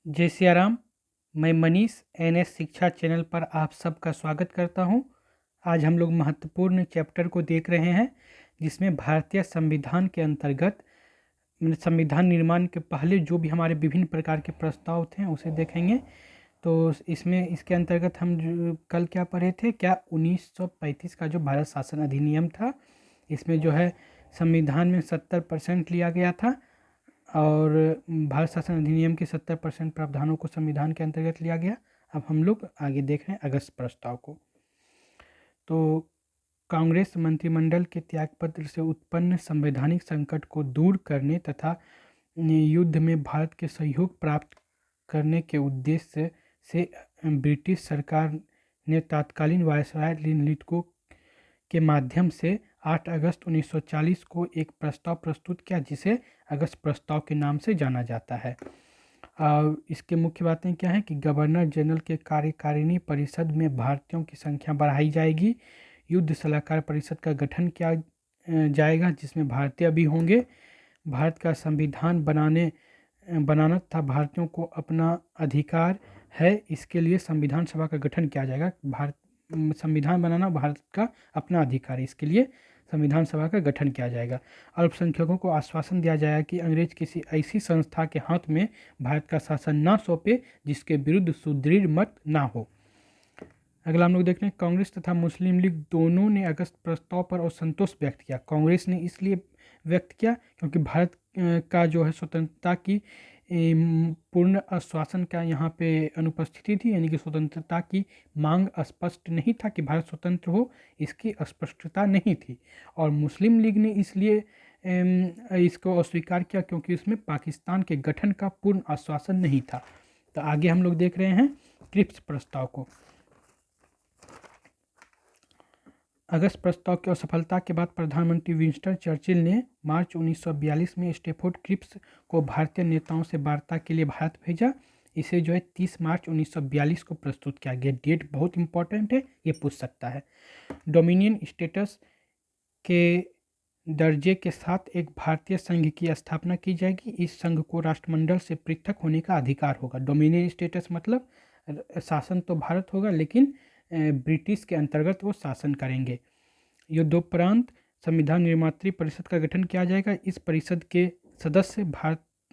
जय सिया राम। मैं मनीष एनएस शिक्षा चैनल पर आप सबका स्वागत करता हूं। आज हम लोग महत्वपूर्ण चैप्टर को देख रहे हैं जिसमें भारतीय संविधान के अंतर्गत संविधान निर्माण के पहले जो भी हमारे विभिन्न प्रकार के प्रस्ताव थे उसे देखेंगे। तो इसमें इसके अंतर्गत हम कल क्या पढ़े थे, क्या 1935 का जो भारत शासन अधिनियम था, इसमें जो है संविधान में 70% लिया गया था और भारत शासन अधिनियम के 70% प्रावधानों को संविधान के अंतर्गत लिया गया। अब हम लोग आगे देख रहे हैं अगस्त प्रस्ताव को। तो कांग्रेस मंत्रिमंडल के त्यागपत्र से उत्पन्न संवैधानिक संकट को दूर करने तथा युद्ध में भारत के सहयोग प्राप्त करने के उद्देश्य से ब्रिटिश सरकार ने तत्कालीन वायसराय लिनलिथगो के माध्यम से 8 अगस्त 1940 को एक प्रस्ताव प्रस्तुत किया जिसे अगस्त प्रस्ताव के नाम से जाना जाता है। इसके मुख्य बातें क्या हैं कि गवर्नर जनरल के कार्यकारिणी परिषद में भारतीयों की संख्या बढ़ाई जाएगी, युद्ध सलाहकार परिषद का गठन किया जाएगा जिसमें भारतीय भी होंगे, भारत का संविधान बनाना तथा भारतीयों को अपना अधिकार है, इसके लिए संविधान सभा का गठन किया जाएगा। संविधान बनाना भारत का अपना अधिकार है, इसके लिए संविधान सभा का गठन किया जाएगा। अल्पसंख्यकों को आश्वासन दिया जाएगा कि अंग्रेज किसी ऐसी संस्था के हाथ में भारत का शासन ना सौंपे जिसके विरुद्ध सुदृढ़ मत ना हो। अगला हम लोग देख रहे हैं, कांग्रेस तथा मुस्लिम लीग दोनों ने अगस्त प्रस्ताव पर असंतोष व्यक्त किया। कांग्रेस ने इसलिए व्यक्त किया क्योंकि भारत का जो है स्वतंत्रता की पूर्ण आश्वासन का यहाँ पे अनुपस्थिति थी, यानी कि स्वतंत्रता की मांग स्पष्ट नहीं था कि भारत स्वतंत्र हो, इसकी स्पष्टता नहीं थी। और मुस्लिम लीग ने इसलिए इसको अस्वीकार किया क्योंकि इसमें पाकिस्तान के गठन का पूर्ण आश्वासन नहीं था। तो आगे हम लोग देख रहे हैं क्रिप्स प्रस्ताव को। अगस्त प्रस्ताव की असफलता के बाद प्रधानमंत्री विंस्टन चर्चिल ने मार्च 1942 में स्टैफोर्ड क्रिप्स को भारतीय नेताओं से वार्ता के लिए भारत भेजा। इसे जो है 30 मार्च 1942 को प्रस्तुत किया गया। डेट बहुत इंपॉर्टेंट है, ये पूछ सकता है। डोमिनियन स्टेटस के दर्जे के साथ एक भारतीय संघ की स्थापना की जाएगी। इस संघ को राष्ट्रमंडल से पृथक होने का अधिकार होगा। डोमिनियन स्टेटस मतलब शासन तो भारत होगा लेकिन ब्रिटिश के अंतर्गत वो शासन करेंगे। युद्धोपरांत संविधान निर्मात्री परिषद का गठन किया जाएगा। इस परिषद के सदस्य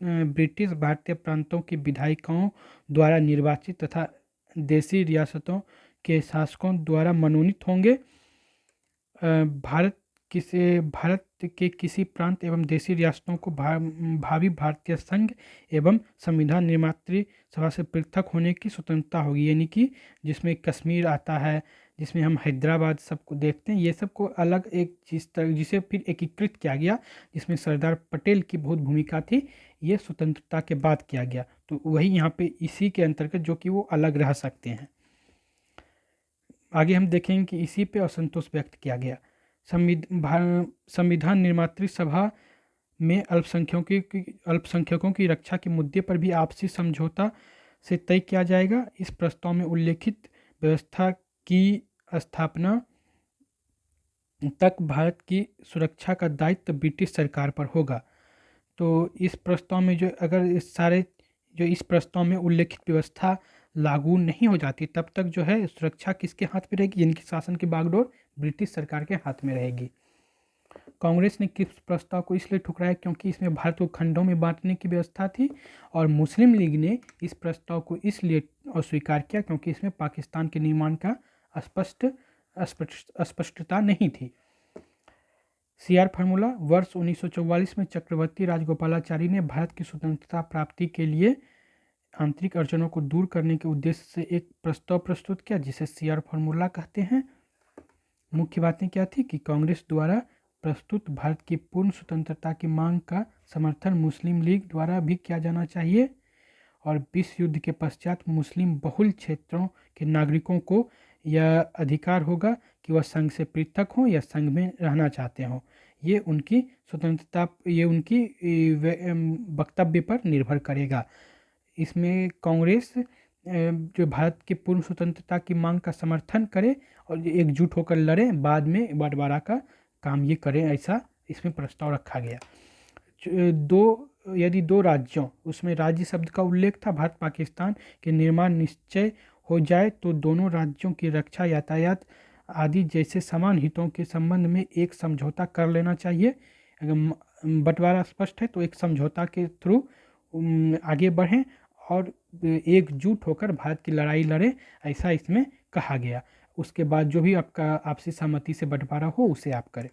ब्रिटिश भारतीय प्रांतों के विधायकों द्वारा निर्वाचित तथा देशी रियासतों के शासकों द्वारा मनोनीत होंगे। भारत के किसी प्रांत एवं देशी रियासतों को भावी भारतीय संघ एवं संविधान निर्मात्री सभा से पृथक होने की स्वतंत्रता होगी, यानी कि जिसमें कश्मीर आता है, जिसमें हम हैदराबाद सबको देखते हैं, ये सबको अलग एक चीज़ जिसे फिर एकीकृत किया गया, जिसमें सरदार पटेल की बहुत भूमिका थी, ये स्वतंत्रता के बाद किया गया। तो वही यहाँ पे इसी के अंतर्गत जो कि वो अलग रह सकते हैं। आगे हम देखेंगे कि इसी पे असंतोष व्यक्त किया गया। संविधान निर्मात्री सभा में अल्पसंख्यकों की रक्षा के मुद्दे पर भी आपसी समझौता से तय किया जाएगा। इस प्रस्ताव में उल्लेखित व्यवस्था की स्थापना तक भारत की सुरक्षा का दायित्व ब्रिटिश सरकार पर होगा। तो इस प्रस्ताव में इस प्रस्ताव में उल्लेखित व्यवस्था लागू नहीं हो जाती तब तक जो है सुरक्षा किसके हाथ में रहेगी, यानी कि शासन की बागडोर ब्रिटिश सरकार के हाथ में रहेगी। कांग्रेस ने क्रिप्स प्रस्ताव को इसलिए ठुकराया क्योंकि इसमें भारत को खंडों में बांटने की व्यवस्था थी, और मुस्लिम लीग ने इस प्रस्ताव को इसलिए अस्वीकार किया क्योंकि इसमें पाकिस्तान के निर्माण का स्पष्टता नहीं थी। सीआर फार्मूला वर्ष 1944 में चक्रवर्ती राजगोपालाचारी ने भारत की स्वतंत्रता प्राप्ति के लिए आंतरिक अड़चनों को दूर करने के उद्देश्य से एक प्रस्ताव प्रस्तुत किया जिसे सीआर फार्मूला कहते हैं। मुख्य बातें क्या थी कि कांग्रेस द्वारा प्रस्तुत भारत की पूर्ण स्वतंत्रता की मांग का समर्थन मुस्लिम लीग द्वारा भी किया जाना चाहिए, और विश्व युद्ध के पश्चात मुस्लिम बहुल क्षेत्रों के नागरिकों को यह अधिकार होगा कि वह संघ से पृथक हों या संघ में रहना चाहते हों। ये उनकी स्वतंत्रता, ये उनकी वक्तव्य पर निर्भर करेगा। इसमें कांग्रेस जो भारत की पूर्ण स्वतंत्रता की मांग का समर्थन करे और एकजुट होकर लड़े, बाद में बंटवारा का काम ये करें, ऐसा इसमें प्रस्ताव रखा गया। दो यदि दो राज्यों, उसमें राज्य शब्द का उल्लेख था, भारत पाकिस्तान के निर्माण निश्चय हो जाए तो दोनों राज्यों की रक्षा, यातायात आदि जैसे समान हितों के संबंध में एक समझौता कर लेना चाहिए। अगर बंटवारा स्पष्ट है तो एक समझौता के थ्रू आगे बढ़ें और एकजुट होकर भारत की लड़ाई लड़ें, ऐसा इसमें कहा गया। उसके बाद जो भी आपका आपसी सहमति से बंटवारा हो उसे आप करें।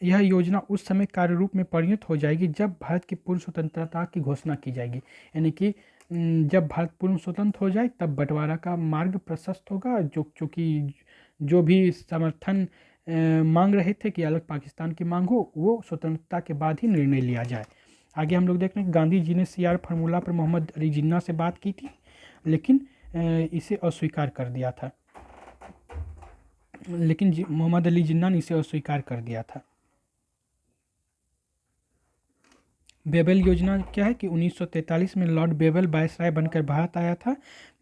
यह योजना उस समय कार्य रूप में परिणत हो जाएगी जब भारत की पूर्ण स्वतंत्रता की घोषणा की जाएगी। यानी कि जब भारत पूर्ण स्वतंत्र हो जाए तब बंटवारा का मार्ग प्रशस्त होगा। जो चूँकि जो भी समर्थन मांग रहे थे कि अलग पाकिस्तान की मांग हो, वो स्वतंत्रता के बाद ही निर्णय लिया जाए। आगे हम लोग देख रहे हैं गांधी जी ने CR फार्मूला पर मोहम्मद अली जिन्ना से बात की थी, लेकिन इसे अस्वीकार कर दिया था। मोहम्मद अली जिन्ना ने इसे अस्वीकार कर दिया था। बेबेल योजना क्या है कि 1943 में लॉर्ड बेबेल वायसराय बनकर भारत आया था।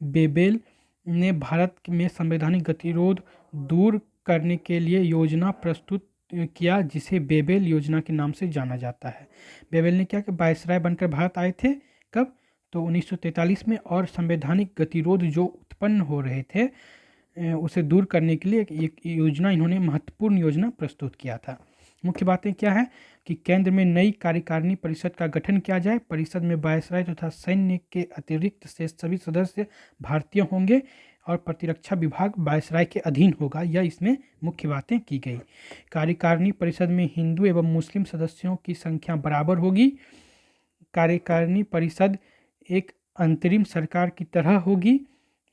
बेबेल ने भारत में संवैधानिक गतिरोध दूर करने के लिए योजना प्रस्तुत किया, जिसे बेबेल योजना के नाम से जाना जाता है। बेबेल ने क्या कि वायसराय बनकर भारत आए थे, कब? तो 1943 में, और संवैधानिक गतिरोध जो उत्पन्न हो रहे थे उसे दूर करने के लिए एक योजना, इन्होंने महत्वपूर्ण योजना प्रस्तुत किया था। मुख्य बातें क्या है कि केंद्र में नई कार्यकारिणी परिषद का गठन किया जाए। परिषद में वायसराय तथा सैन्य के अतिरिक्त से सभी सदस्य भारतीय होंगे और प्रतिरक्षा विभाग वायसराय के अधीन होगा। यह इसमें मुख्य बातें की गई। कार्यकारिणी परिषद में हिंदू एवं मुस्लिम सदस्यों की संख्या बराबर होगी। कार्यकारिणी परिषद एक अंतरिम सरकार की तरह होगी।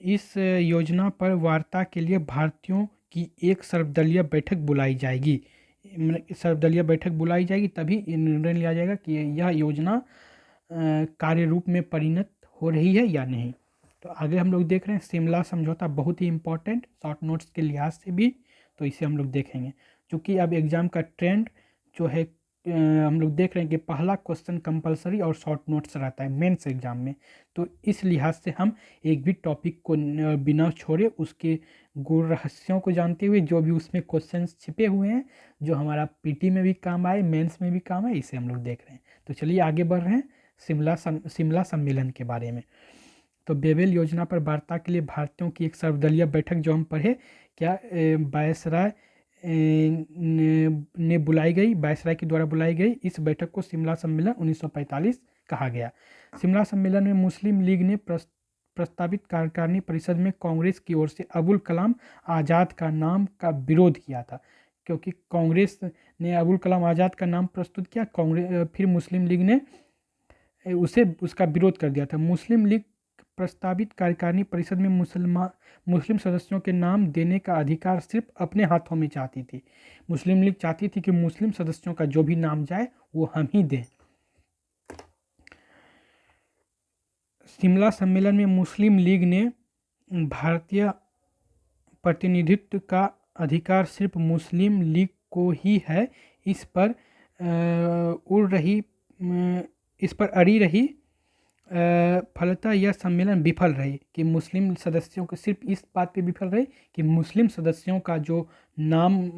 इस योजना पर वार्ता के लिए भारतीयों की एक सर्वदलीय बैठक बुलाई जाएगी। सर्वदलीय बैठक बुलाई जाएगी, तभी निर्णय लिया जाएगा कि यह योजना कार्य रूप में परिणत हो रही है या नहीं। तो आगे हम लोग देख रहे हैं शिमला समझौता, बहुत ही इंपॉर्टेंट शॉर्ट नोट्स के लिहाज से भी, तो इसे हम लोग देखेंगे। क्योंकि अब एग्जाम का ट्रेंड जो है हम लोग देख रहे हैं कि पहला क्वेश्चन कंपलसरी और शॉर्ट नोट्स रहता है मेंस एग्जाम में। तो इस लिहाज से हम एक भी टॉपिक को बिना छोड़े उसके गुण रहस्यों को जानते हुए जो भी उसमें क्वेश्चंस छिपे हुए हैं, जो हमारा पीटी में भी काम आए, मेंस में भी काम आए, इसे हम लोग देख रहे हैं। तो चलिए आगे बढ़ रहे हैं शिमला सम्मेलन के बारे में। तो बेबेल योजना पर वार्ता के लिए भारतीयों की एक सर्वदलीय बैठक जो हम पढ़े, क्या वायसराय ने बुलाई गई, वायसराय के द्वारा बुलाई गई। इस बैठक को शिमला सम्मेलन 1945 कहा गया। शिमला सम्मेलन में मुस्लिम लीग ने प्रस्तावित कार्यकारिणी परिषद में कांग्रेस की ओर से अबुल कलाम आज़ाद का नाम का विरोध किया था। क्योंकि कांग्रेस ने अबुल कलाम आज़ाद का नाम प्रस्तुत किया, फिर मुस्लिम लीग ने उसका विरोध कर दिया था। मुस्लिम लीग प्रस्तावित कार्यकारिणी परिषद में मुस्लिम सदस्यों के नाम देने का अधिकार सिर्फ अपने हाथों में चाहती थी। मुस्लिम लीग चाहती थी कि मुस्लिम सदस्यों का जो भी नाम जाए वो हम ही दें। शिमला सम्मेलन में मुस्लिम लीग ने भारतीय प्रतिनिधित्व का अधिकार सिर्फ मुस्लिम लीग को ही है, इस पर अड़ी रही। फलतः यह सम्मेलन विफल रही कि मुस्लिम सदस्यों को, सिर्फ इस बात पे विफल रही कि मुस्लिम सदस्यों का जो नाम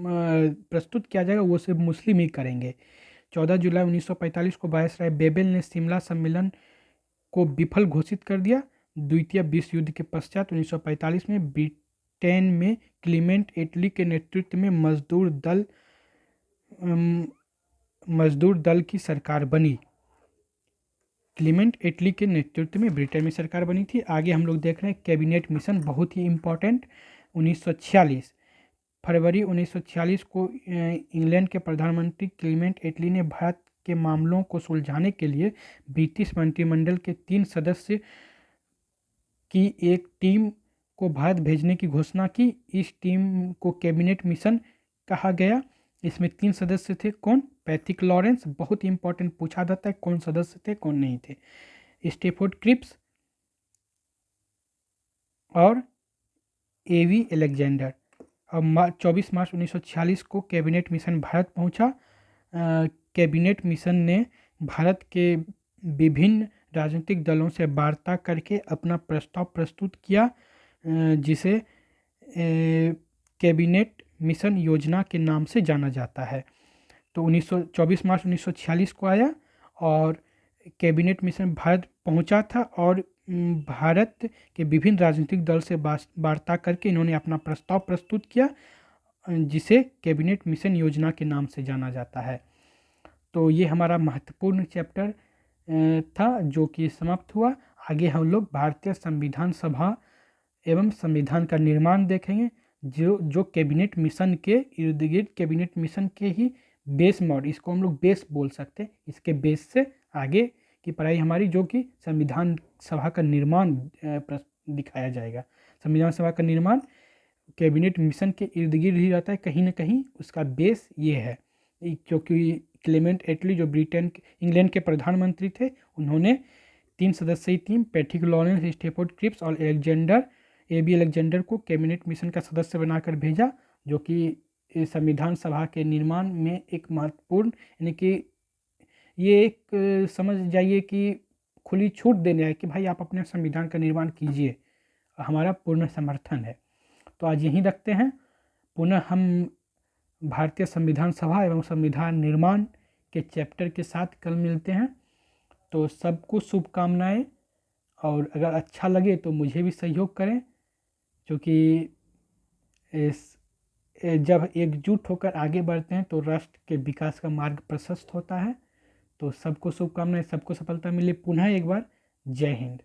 प्रस्तुत किया जाएगा वो सिर्फ मुस्लिम ही करेंगे। 14 जुलाई 1945 को वायसराय बेबेल ने शिमला सम्मेलन को विफल घोषित कर दिया। द्वितीय विश्व युद्ध के पश्चात 1945 में ब्रिटेन में क्लीमेंट एटली के नेतृत्व में मजदूर दल की सरकार बनी। क्लीमेंट एटली के नेतृत्व में ब्रिटेन में सरकार बनी थी। आगे हम लोग देख रहे हैं कैबिनेट मिशन, बहुत ही इम्पोर्टेंट। 1946 फरवरी 1946 को इंग्लैंड के प्रधानमंत्री क्लीमेंट एटली ने भारत के मामलों को सुलझाने के लिए ब्रिटिश मंत्रिमंडल के 3 सदस्य की एक टीम को भारत भेजने की घोषणा की। इस टीम को कैबिनेट मिशन कहा गया। इसमें 3 सदस्य थे, कौन? पैथिक लॉरेंस, बहुत इंपॉर्टेंट पूछा जाता है कौन सदस्य थे कौन नहीं थे। स्टेफोर्ड क्रिप्स और एवी अलेक्जेंडर। और 24 मार्च 1946 को कैबिनेट मिशन भारत पहुंचा। कैबिनेट मिशन ने भारत के विभिन्न राजनीतिक दलों से वार्ता करके अपना प्रस्ताव प्रस्तुत किया, जिसे कैबिनेट मिशन योजना के नाम से जाना जाता है। तो 24 मार्च 1946 को आया और कैबिनेट मिशन भारत पहुंचा था और भारत के विभिन्न राजनीतिक दल से वार्ता करके इन्होंने अपना प्रस्ताव प्रस्तुत किया, जिसे कैबिनेट मिशन योजना के नाम से जाना जाता है। तो ये हमारा महत्वपूर्ण चैप्टर था जो कि समाप्त हुआ। आगे हम लोग भारतीय संविधान सभा एवं संविधान का निर्माण देखेंगे, जो कैबिनेट मिशन के इर्द गिर्द, कैबिनेट मिशन के ही बेस मॉडल, इसको हम लोग बेस बोल सकते हैं, इसके बेस से आगे की पढ़ाई हमारी, जो कि संविधान सभा का निर्माण दिखाया जाएगा। संविधान सभा का निर्माण कैबिनेट मिशन के इर्द गिर्द ही रहता है, कहीं ना कहीं उसका बेस ये है, क्योंकि क्लेमेंट एटली जो इंग्लैंड के प्रधानमंत्री थे, उन्होंने 3 सदस्यीय team Patrick Lawrence, Stafford Cripps और अलेक्जेंडर को कैबिनेट मिशन का सदस्य बनाकर भेजा, जो कि संविधान सभा के निर्माण में एक महत्वपूर्ण, यानी कि ये एक समझ जाइए कि खुली छूट देने है कि भाई आप अपने संविधान का निर्माण कीजिए, हमारा पूर्ण समर्थन है। तो आज यहीं रखते हैं। पुनः हम भारतीय संविधान सभा एवं संविधान निर्माण के चैप्टर के साथ कल मिलते हैं। तो सबको शुभकामनाएं, और अगर अच्छा लगे तो मुझे भी सहयोग करें, क्योंकि जब एकजुट होकर आगे बढ़ते हैं तो राष्ट्र के विकास का मार्ग प्रशस्त होता है। तो सबको शुभकामनाएं, सबको सफलता मिले। पुनः एक बार जय हिंद।